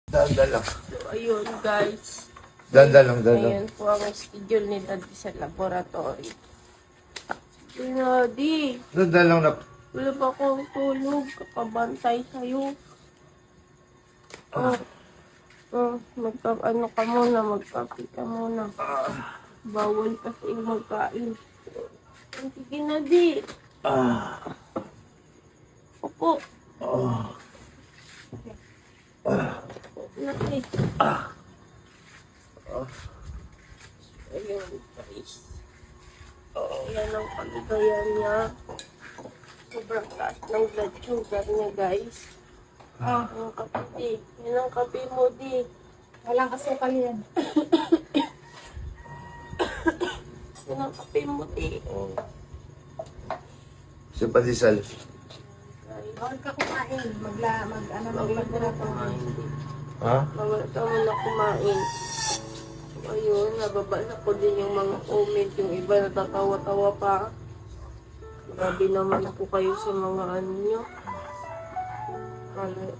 Daldal lang. So, ayun guys. Daldal lang, daldal. Ayan po ang schedule ni Daddy sa laboratory. Daddy, Daldal lang na. wala ba akong tulog? Kakabantay sa'yo. Ano ka muna, magkape ka muna. Bawal kasi magkain. Sige na, di. Opo. Naki. Ayun, guys. Ayan ang kaligayan niya. Sobrang taas ng blood sugar niya, guys. Ang kape, di. Yan ang kape mo, di. Walang asukal yan. Yan ang kape mo, di. Simpatisal. Bawal ka kumain. Mag-laboratory. Ha? Bawal ka muna kumain. Ayun, nababasa ko din yung mga comment. Yung iba natatawa-tawa pa. Grabe naman po kayo sa mga ano nyo.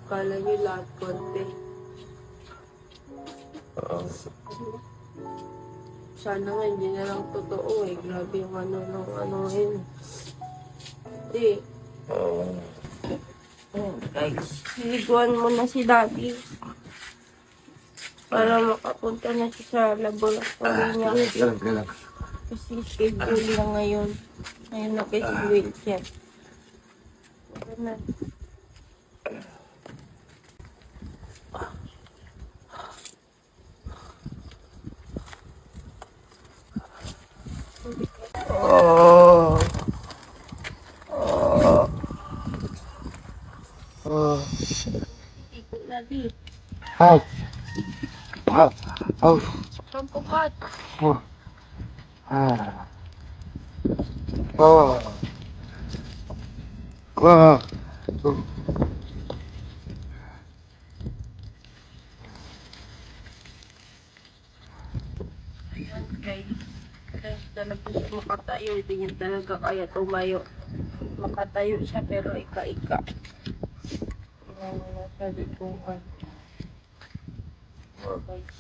Kala nyo lahat konti. Sana nga hindi na lang totoo eh. Grabe yung ano yun. Di. Guys, siliguan mo na si Daddy. Para makapunta na siya sa laboratory niya. Kailan. Kasi schedule niya ngayon. Ngayon na kasi wheelchair. Ito na. Ikot na di. Pampukat. Ayan guys. Kaya talaga siya makatayo. Hindi niya talaga kaya tumayo. Makatayo siya pero ika-ika. Nasa likuhan. Guys.